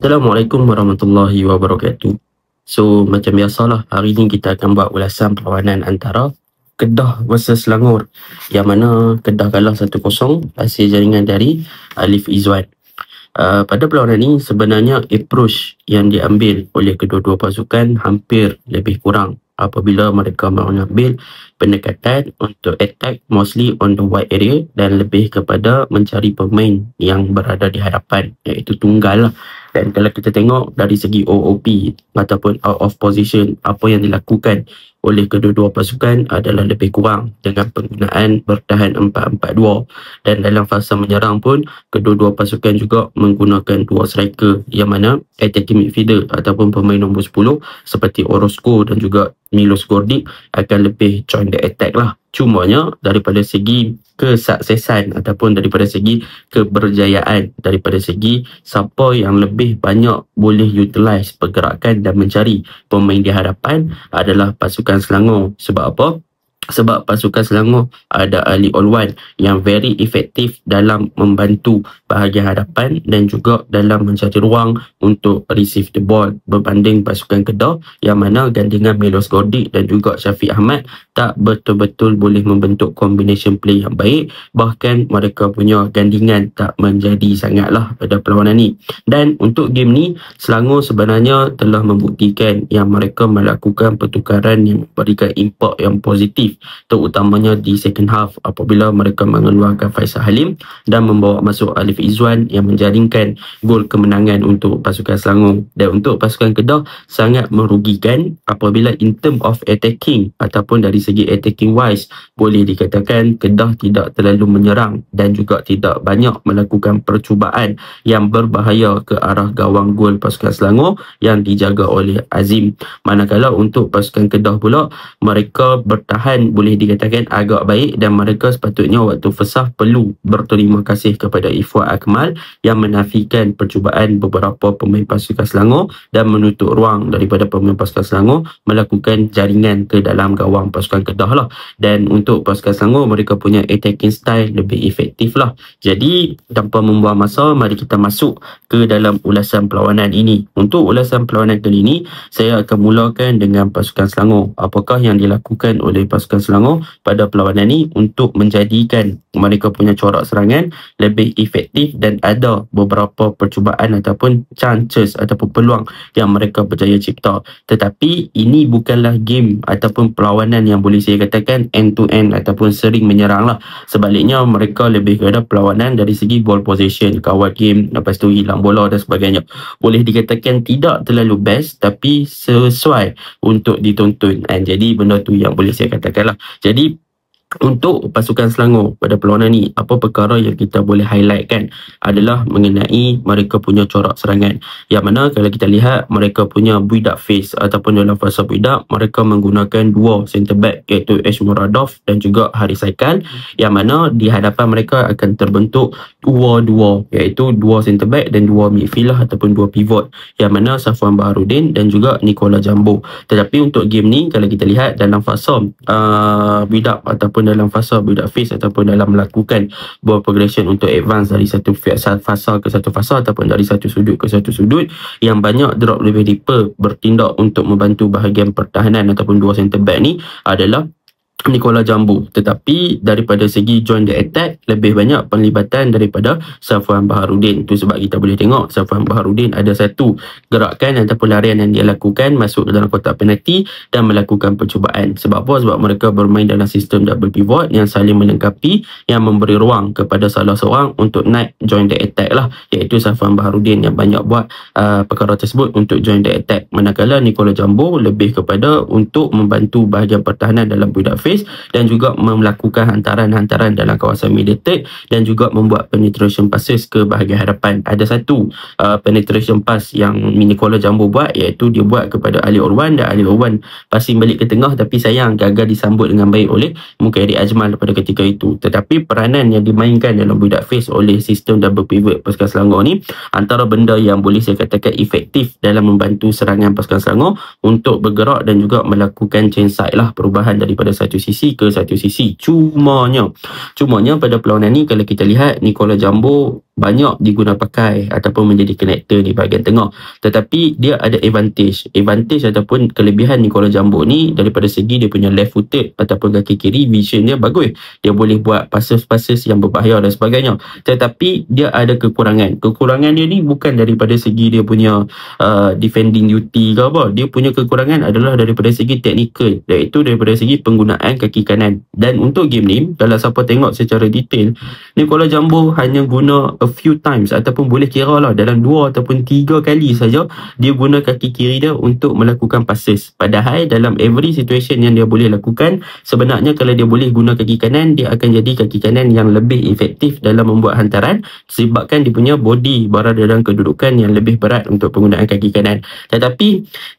Assalamualaikum warahmatullahi wabarakatuh. So, macam biasalah, hari ni kita akan buat ulasan perlawanan antara Kedah versus Selangor. Yang mana Kedah kalah 1-0 hasil jaringan dari Alif Izzuan. Pada perlawanan ni sebenarnya approach yang diambil oleh kedua-dua pasukan hampir lebih kurang apabila mereka mengambil pendekatan untuk attack mostly on the wide area dan lebih kepada mencari pemain yang berada di hadapan, iaitu tunggal lah. Dan kalau kita tengok dari segi OOP ataupun out of position, apa yang dilakukan oleh kedua-dua pasukan adalah lebih kurang dengan penggunaan bertahan 4-4-2. Dan dalam fasa menyerang pun kedua-dua pasukan juga menggunakan dua striker, yang mana attacking midfielder ataupun pemain nombor 10 seperti Orozco dan juga Milos Gordic akan lebih join the attack lah. Cumanya daripada segi kesuksesan ataupun daripada segi keberjayaan, daripada segi siapa yang lebih banyak boleh utilize pergerakan dan mencari pemain di hadapan adalah pasukan Selangor. Sebab apa? Sebab pasukan Selangor ada Ali Olwan yang very efektif dalam membantu bahagian hadapan dan juga dalam mencari ruang untuk receive the ball, berbanding pasukan Kedah yang mana gandingan Milos Gordic dan juga Syafiq Ahmad tak betul-betul boleh membentuk combination play yang baik. Bahkan mereka punya gandingan tak menjadi sangatlah pada perlawanan ni. Dan untuk game ni, Selangor sebenarnya telah membuktikan yang mereka melakukan pertukaran yang memberikan impak yang positif, terutamanya di second half apabila mereka mengeluarkan Faisal Halim dan membawa masuk Alif Izzuan yang menjaringkan gol kemenangan untuk pasukan Selangor. Dan untuk pasukan Kedah sangat merugikan apabila in term of attacking ataupun dari segi attacking wise, boleh dikatakan Kedah tidak terlalu menyerang dan juga tidak banyak melakukan percubaan yang berbahaya ke arah gawang gol pasukan Selangor yang dijaga oleh Azim. Manakala untuk pasukan Kedah pula, mereka bertahan boleh dikatakan agak baik dan mereka sepatutnya waktu fesah perlu berterima kasih kepada Ifwak Akmal yang menafikan percubaan beberapa pemain pasukan Selangor dan menutup ruang daripada pemain pasukan Selangor melakukan jaringan ke dalam gawang pasukan Kedah lah. Dan untuk pasukan Selangor, mereka punya attacking style lebih efektif lah. Jadi tanpa membuang masa, mari kita masuk ke dalam ulasan perlawanan ini. Untuk ulasan perlawanan kali ini, saya akan mulakan dengan pasukan Selangor. Apakah yang dilakukan oleh pasukan Selangor pada perlawanan ini untuk menjadikan mereka punya corak serangan lebih efektif, dan ada beberapa percubaan ataupun chances ataupun peluang yang mereka berjaya cipta. Tetapi ini bukanlah game ataupun perlawanan yang boleh saya katakan end to end ataupun sering menyerang lah. Sebaliknya mereka lebih kepada perlawanan dari segi ball possession, kawal game, lepas tu hilang bola dan sebagainya. Boleh dikatakan tidak terlalu best tapi sesuai untuk ditonton, and jadi benda tu yang boleh saya katakan lah. Jadi untuk pasukan Selangor pada perlawanan ni, apa perkara yang kita boleh highlightkan adalah mengenai mereka punya corak serangan, yang mana kalau kita lihat mereka punya build up phase ataupun dalam fasa build up, mereka menggunakan dua centre back iaitu Ash Muradov dan juga Haris Haikal, yang mana di hadapan mereka akan terbentuk dua iaitu dua centre back dan dua midfield lah, ataupun dua pivot, yang mana Safwan Baharudin dan juga Nicola Jambo. Tetapi untuk game ni kalau kita lihat dalam fasa build up ataupun dalam fasa build up phase ataupun dalam melakukan ball progression untuk advance dari satu fasa ke satu fasa ataupun dari satu sudut ke satu sudut, yang banyak drop lebih deeper bertindak untuk membantu bahagian pertahanan ataupun dua centre back ni adalah Nicola Jambo. Tetapi daripada segi join the attack, lebih banyak penlibatan daripada Safwan Baharudin. Itu sebab kita boleh tengok Safwan Baharudin ada satu gerakan ataupun larian yang dia lakukan masuk dalam kotak penalti dan melakukan percubaan. Sebab apa? Sebab mereka bermain dalam sistem double pivot yang saling melengkapi, yang memberi ruang kepada salah seorang untuk naik join the attack lah, iaitu Safwan Baharudin yang banyak buat perkara tersebut untuk join the attack. Manakala Nicola Jambo lebih kepada untuk membantu bahagian pertahanan dalam build up phase dan juga melakukan hantaran-hantaran dalam kawasan mediated dan juga membuat penetration passes ke bahagian hadapan. Ada satu penetration pass yang Nicola Jambo buat, iaitu dia buat kepada Ali Orwan, dan Ali Orwan passing balik ke tengah, tapi sayang gagal disambut dengan baik oleh Mukairi Ajmal pada ketika itu. Tetapi peranan yang dimainkan dalam build up phase oleh sistem double pivot pasukan Selangor ni antara benda yang boleh saya katakan efektif dalam membantu serangan pasukan Selangor untuk bergerak dan juga melakukan change side lah, perubahan daripada satu sisi ke satu sisi. Cumanya pada perlawanan ni kalau kita lihat Nicola Jambo banyak diguna pakai ataupun menjadi connector di bahagian tengah. Tetapi dia ada advantage ataupun kelebihan Nicolo Jumbo ni daripada segi dia punya left footed ataupun kaki kiri, vision dia bagus. Dia boleh buat passes yang berbahaya dan sebagainya. Tetapi dia ada kekurangan. Kekurangan dia ni bukan daripada segi dia punya defending duty ke apa. Dia punya kekurangan adalah daripada segi technical, iaitu daripada segi penggunaan kaki kanan. Dan untuk game ni, kalau siapa tengok secara detail, Nicolo Jumbo hanya guna a few times ataupun boleh kira lah dalam 2 ataupun 3 kali saja dia guna kaki kiri dia untuk melakukan passes. Padahal dalam every situation yang dia boleh lakukan, sebenarnya kalau dia boleh guna kaki kanan, dia akan jadi kaki kanan yang lebih efektif dalam membuat hantaran sebabkan dia punya body berada dalam kedudukan yang lebih berat untuk penggunaan kaki kanan. Tetapi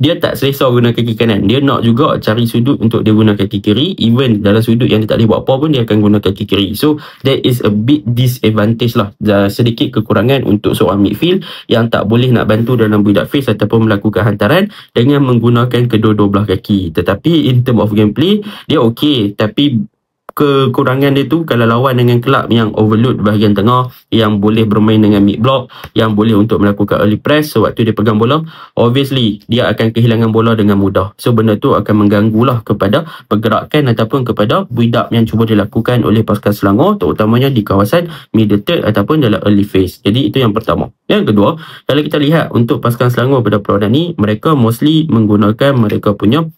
dia tak selesa guna kaki kanan, dia nak juga cari sudut untuk dia guna kaki kiri. Even dalam sudut yang dia tak boleh buat apa pun, dia akan guna kaki kiri. So that is a big disadvantage lah, sedikit kekurangan untuk seorang midfield yang tak boleh nak bantu dalam build up phase ataupun melakukan hantaran dengan menggunakan kedua-dua belah kaki. Tetapi in term of gameplay, dia okey. Tapi kekurangan dia tu kalau lawan dengan kelab yang overload bahagian tengah, yang boleh bermain dengan mid block, yang boleh untuk melakukan early press sewaktu dia pegang bola, obviously dia akan kehilangan bola dengan mudah. So benda tu akan mengganggulah kepada pergerakan ataupun kepada build up yang cuba dilakukan oleh pasukan Selangor, terutamanya di kawasan middle third ataupun dalam early phase. Jadi itu yang pertama. Yang kedua, kalau kita lihat untuk pasukan Selangor pada perlawanan ni, mereka mostly menggunakan mereka punya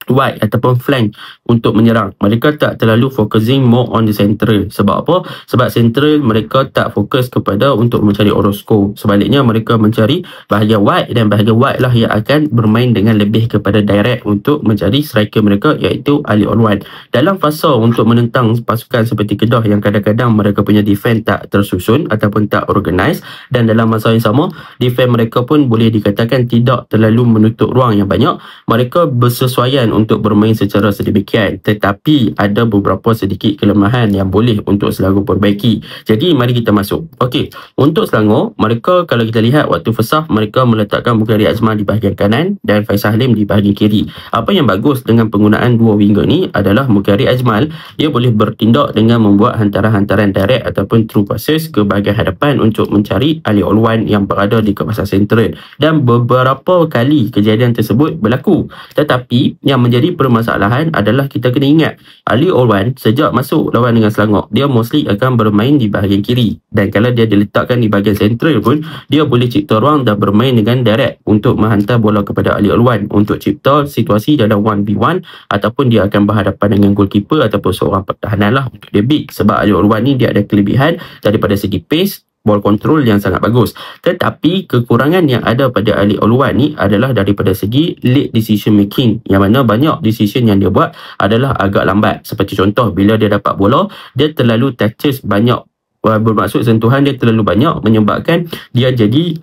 wide ataupun flank untuk menyerang. Mereka tak terlalu focusing more on the central. Sebab apa? Sebab central mereka tak fokus kepada untuk mencari Orozco. Sebaliknya mereka mencari bahagian wide, dan bahagian wide lah yang akan bermain dengan lebih kepada direct untuk mencari striker mereka, iaitu Ali Alwan. Dalam fasa untuk menentang pasukan seperti Kedah yang kadang-kadang mereka punya defense tak tersusun ataupun tak organize, dan dalam masa yang sama defense mereka pun boleh dikatakan tidak terlalu menutup ruang yang banyak, mereka bersesuaian untuk bermain secara sedemikian. Tetapi ada beberapa sedikit kelemahan yang boleh untuk Selangor perbaiki. Jadi mari kita masuk. Okey, untuk Selangor, mereka kalau kita lihat waktu first half, mereka meletakkan Mukhari Azmal di bahagian kanan dan Faisal Halim di bahagian kiri. Apa yang bagus dengan penggunaan dua winger ni adalah Mukhari Azmal, dia boleh bertindak dengan membuat hantaran-hantaran direct ataupun through passes ke bahagian hadapan untuk mencari Ali Alwan yang berada di kawasan sentral, dan beberapa kali kejadian tersebut berlaku. Tetapi yang menjadi permasalahan adalah kita kena ingat Ali Alwan sejak masuk lawan dengan Selangor, dia mostly akan bermain di bahagian kiri, dan kalau dia diletakkan di bahagian sentral pun dia boleh cipta ruang dan bermain dengan direct untuk menghantar bola kepada Ali Alwan untuk cipta situasi dalam 1v1 ataupun dia akan berhadapan dengan goalkeeper ataupun seorang pertahanan lah untuk dia big. Sebab Ali Alwan ni dia ada kelebihan daripada segi pace, ball control yang sangat bagus. Tetapi kekurangan yang ada pada Ali Alwan ni adalah daripada segi late decision making, yang mana banyak decision yang dia buat adalah agak lambat. Seperti contoh, bila dia dapat bola, dia terlalu touches banyak, bermaksud sentuhan dia terlalu banyak, menyebabkan dia jadi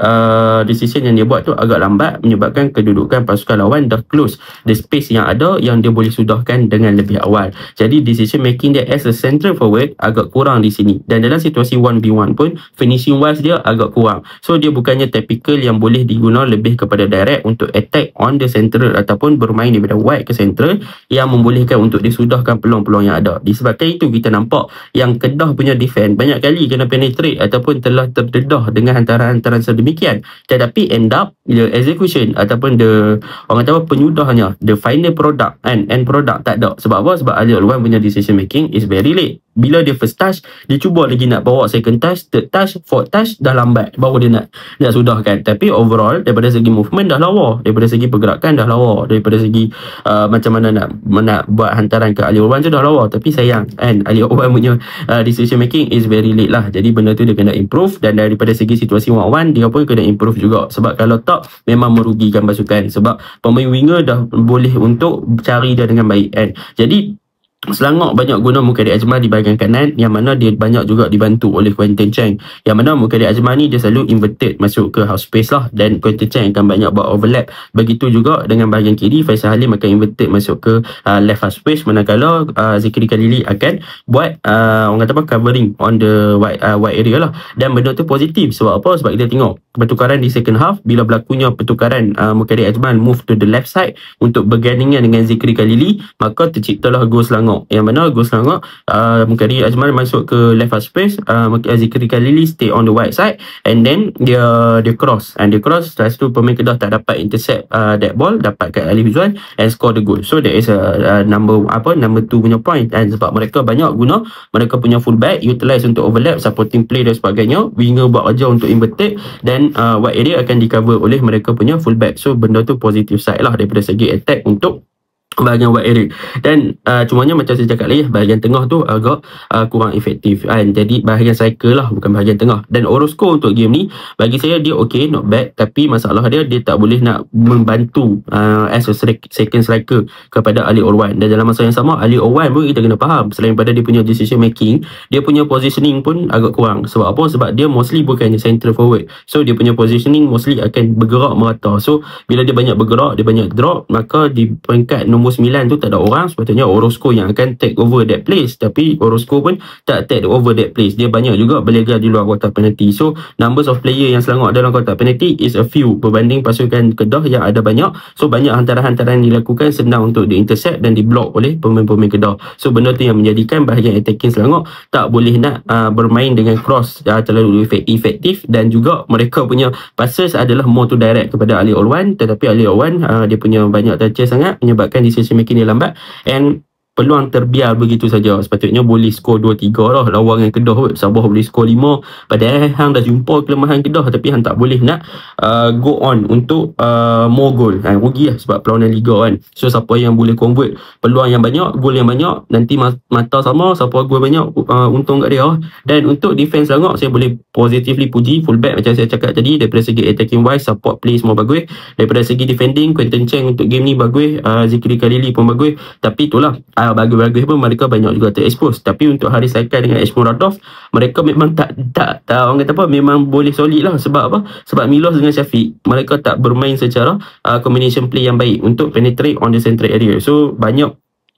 decision yang dia buat tu agak lambat, menyebabkan kedudukan pasukan lawan dah close the space yang ada yang dia boleh sudahkan dengan lebih awal. Jadi decision making dia as a central forward agak kurang di sini, dan dalam situasi 1v1 pun finishing wise dia agak kurang. So dia bukannya typical yang boleh diguna lebih kepada direct untuk attack on the central ataupun bermain daripada wide ke central yang membolehkan untuk disudahkan peluang-peluang yang ada. Disebabkan itu kita nampak yang Kedah punya defense banyak kali kena penetrate ataupun telah terdedah dengan hantaran-hantaran sedemikian, tetapi end up the execution ataupun the orang kata apa, penyudahnya, the final product and end product tak ada. Sebab apa? Sebab Ali Alwan punya decision making is very late. Bila dia first touch, dia cuba lagi nak bawa second touch, third touch, fourth touch, dah lambat baru dia nak sudahkan. Tapi overall daripada segi movement dah lawa, daripada segi pergerakan dah lawa, daripada segi macam mana nak buat hantaran ke Ali Alwan tu dah lawa. Tapi sayang kan, Ali Alwan punya decision making is very late lah. Jadi benda tu dia kena improve, dan daripada segi situasi 1-on-1 dia pun kena improve juga. Sebab kalau tak, memang merugikan pasukan. Sebab pemain winger dah boleh untuk cari dia dengan baik kan. Jadi Selangor banyak guna Mukhari Azmal di bahagian kanan, yang mana dia banyak juga dibantu oleh Quentin Cheng, yang mana Mukhari Azmal ni dia selalu inverted masuk ke half space lah, dan Quentin Cheng akan banyak buat overlap. Begitu juga dengan bahagian kiri, Faisal Halim akan inverted masuk ke left half space, manakala Zikri Khalili akan buat orang kata apa, covering on the wide area lah. Dan benda tu positif. Sebab apa? Sebab kita tengok pertukaran di second half, bila berlakunya pertukaran Mukhari Azmal move to the left side untuk bergandingan dengan Zikri Khalili, maka terciptalah gol Selangor. Selangor, yang mana gol Selangor Mukadi Azman masuk ke left half space, Zikri Khalili stay on the right side, and then dia cross, lepas tu pemain Kedah tak dapat intercept that ball, dapat kat Ali Huzwan and score the goal. So that is a number 2 punya point, and sebab mereka banyak guna mereka punya fullback, utilize untuk overlap, supporting play dan sebagainya, winger buat kerja untuk inverted, dan wide area akan di cover oleh mereka punya fullback. So benda tu positive side lah daripada segi attack untuk bahagian wide area. Dan cumanya macam saya cakap lagi, bahagian tengah tu agak kurang efektif kan. Jadi bahagian striker lah, bukan bahagian tengah. Dan Orozco untuk game ni bagi saya dia okay, not bad, tapi masalah dia tak boleh nak membantu as a second striker kepada Ali Orwan. Dan dalam masa yang sama, Ali Orwan pun kita kena faham, selain pada dia punya decision making, dia punya positioning pun agak kurang. Sebab apa? Sebab dia mostly bukannya central forward, so dia punya positioning mostly akan bergerak merata. So bila dia banyak bergerak, dia banyak drop, maka di peringkat nombor 9 tu tak ada orang, sepatutnya Orozco yang akan take over that place, tapi Orozco pun tak take over that place. Dia banyak juga berlega di luar kotak penalti. So numbers of player yang Selangor dalam kotak penalti is a few berbanding pasukan Kedah yang ada banyak. So banyak hantaran-hantaran dilakukan senang untuk di-intercept dan di-block oleh pemain-pemain Kedah. So benda tu yang menjadikan bahagian attacking Selangor tak boleh nak bermain dengan cross terlalu efektif, dan juga mereka punya passes adalah more to direct kepada Ali Orwan. Tetapi Ali Orwan dia punya banyak touches sangat, menyebabkan decision making dia lambat, and peluang terbiar begitu saja. Sepatutnya boleh skor 2-3 lah lawan yang Kedah. Sabah boleh skor 5, padahal hang dah jumpa kelemahan Kedah, tapi hang tak boleh nak go on untuk more goal. Rugi lah sebab perlawanan Liga kan. So siapa yang boleh convert peluang yang banyak, gol yang banyak, nanti mata sama, siapa gol banyak untung kat dia. Dan untuk defense Selangor, saya boleh positively puji fullback macam saya cakap tadi, daripada segi attacking wise, support play semua bagus. Daripada segi defending, Quentin Cheng untuk game ni bagus, Zikri Khalili pun bagus. Tapi itulah, bagus-bagus pun mereka banyak juga terekspos. Tapi untuk Haris Laikai dengan Esmuradov, mereka memang tak orang kata apa, memang boleh solid lah. Sebab apa? Sebab Milos dengan Syafiq, mereka tak bermain secara combination play yang baik untuk penetrate on the central area. So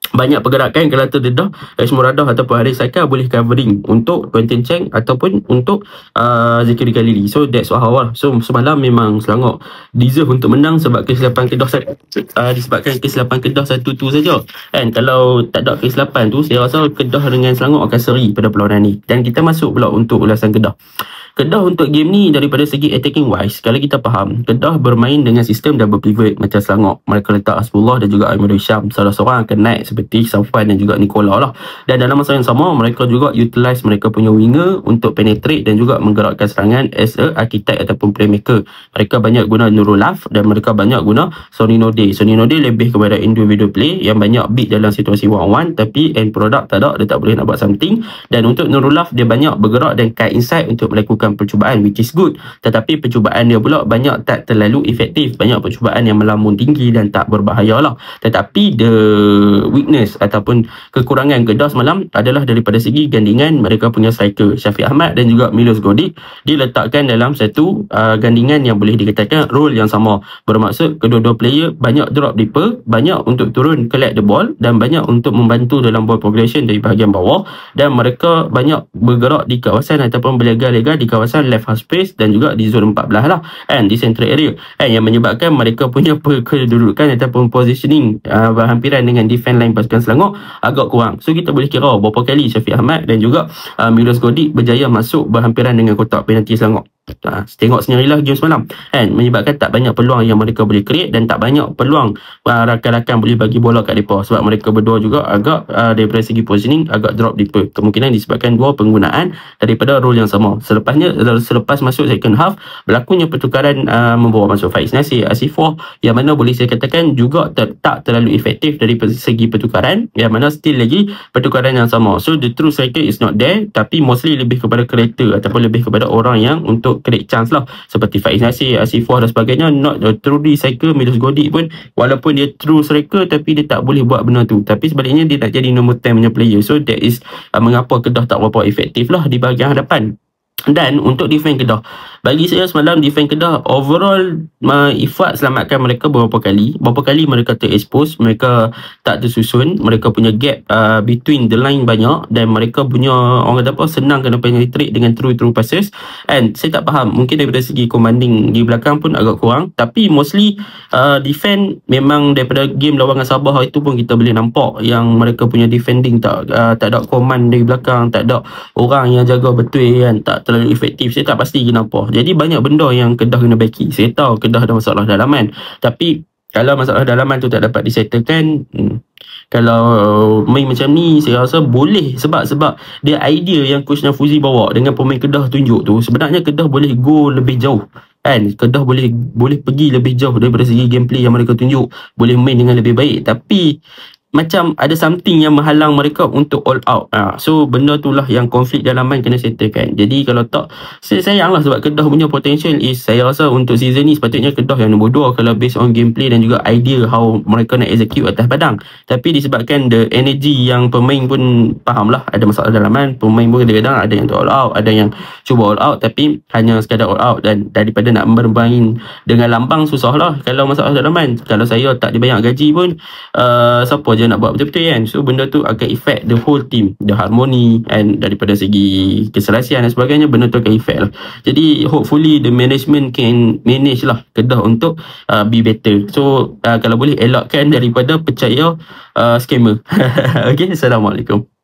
banyak pergerakan kalau terdedah Esmuradov ataupun Haris Laikai boleh covering untuk Quentin Cheng ataupun untuk Zikri Khalili. So that's how lah. So semalam memang Selangor deserve untuk menang sebab kesilapan Kedah disebabkan kesilapan Kedah 1-2 saja. And kalau tak ada kesilapan tu, saya rasa Kedah dengan Selangor akan seri pada perlawanan ni. Dan kita masuk pula untuk ulasan Kedah untuk game ni. Daripada segi attacking wise, kalau kita faham, Kedah bermain dengan sistem double pivot macam Selangor. Mereka letak Hasbullah dan juga Ahmad Hisham, salah seorang akan naik seperti Safwan dan juga Nicola lah. Dan dalam masa yang sama, mereka juga utilize mereka punya winger untuk penetrate dan juga menggerakkan serangan as a architect ataupun playmaker. Mereka banyak guna Nurul Laf dan mereka banyak guna Sonny Node. Sonny Node lebih kepada individual play yang banyak beat dalam situasi one-on-one, tapi end product tak ada, dia tak boleh nak buat something. Dan untuk Nurul Laf, dia banyak bergerak dan cut inside untuk melakukan percubaan, which is good. Tetapi percubaan dia pula banyak tak terlalu efektif, banyak percubaan yang melamun tinggi dan tak berbahaya lah. Tetapi the weakness ataupun kekurangan Kedah semalam adalah daripada segi gandingan mereka punya striker Syafiq Ahmad dan juga Milos Godik diletakkan dalam satu gandingan yang boleh dikatakan role yang sama. Bermaksud kedua-dua player banyak drop deeper, banyak untuk turun collect the ball dan banyak untuk membantu dalam ball progression dari bahagian bawah, dan mereka banyak bergerak di kawasan ataupun berlega-lega di kawasan left half space dan juga di zone 14 lah, and di central area, yang menyebabkan mereka punya kedudukan ataupun positioning berhampiran dengan defense line pasukan Selangor agak kurang. So kita boleh kira berapa kali Syafiq Ahmad dan juga Milos Godik berjaya masuk berhampiran dengan kotak penalti Selangor. Tengok sendirilah game semalam, and menyebabkan tak banyak peluang yang mereka boleh create dan tak banyak peluang rakan-rakan boleh bagi bola kat mereka, sebab mereka berdua juga agak daripada segi positioning agak drop deeper, kemungkinan disebabkan dua penggunaan daripada role yang sama. Selepas masuk second half, berlakunya pertukaran membawa masuk Faiz Nasir, Asifah, yang mana boleh saya katakan juga tak terlalu efektif dari segi pertukaran, yang mana still lagi pertukaran yang sama. So the true striker is not there, tapi mostly lebih kepada kreator ataupun lebih kepada orang yang untuk create chance lah, seperti Faiz Nasir, Asifah dan sebagainya. Not truly striker. Milos Godik pun walaupun dia true striker, tapi dia tak boleh buat benda tu, tapi sebaliknya dia tak jadi nombor 10 punya player. So that is mengapa Kedah tak berapa efektif lah di bahagian hadapan. Dan untuk defend Kedah, bagi saya semalam defend Kedah overall Ifat selamatkan mereka beberapa kali mereka terexpose, mereka tak tersusun, mereka punya gap between the line banyak, dan mereka punya orang kata apa, senang kena penetrate dengan true passes. And saya tak faham, mungkin daripada segi commanding di belakang pun agak kurang, tapi mostly defend memang daripada game lawan dengan Sabah itu pun kita boleh nampak yang mereka punya defending tak ada command dari belakang, tak ada orang yang jaga betul kan, tak terlalu efektif. Saya tak pasti kenapa. Jadi banyak benda yang Kedah kena baiki. Saya tahu Kedah ada masalah dalaman, tapi kalau masalah dalaman tu tak dapat disettlekan, kalau main macam ni saya rasa boleh, sebab dia idea yang Coach Nafuzi bawa dengan pemain Kedah tunjuk tu, sebenarnya Kedah boleh go lebih jauh kan. Kedah boleh pergi lebih jauh daripada segi gameplay yang mereka tunjuk, boleh main dengan lebih baik, tapi macam ada something yang menghalang mereka untuk all out. So benda itulah yang konflik dalaman kena settlekan. Jadi kalau tak, saya sayanglah, sebab Kedah punya potential is, saya rasa untuk season ni sepatutnya Kedah yang nombor 2 kalau based on gameplay dan juga idea how mereka nak execute atas padang. Tapi disebabkan the energy yang pemain pun faham lah ada masalah dalaman, pemain pun kadang-kadang ada yang all out, ada yang cuba all out tapi hanya sekadar all out, dan daripada nak bermain dengan lambang susah lah kalau masalah dalaman. Kalau saya tak dibayar gaji pun siapa je nak buat betul-betul kan. So benda tu akan affect the whole team, the harmony, and daripada segi keselasian dan sebagainya, benda tu akan affect lah. Jadi hopefully the management can manage lah Kedah untuk be better. So kalau boleh elakkan daripada percaya scammer. Okay, Assalamualaikum.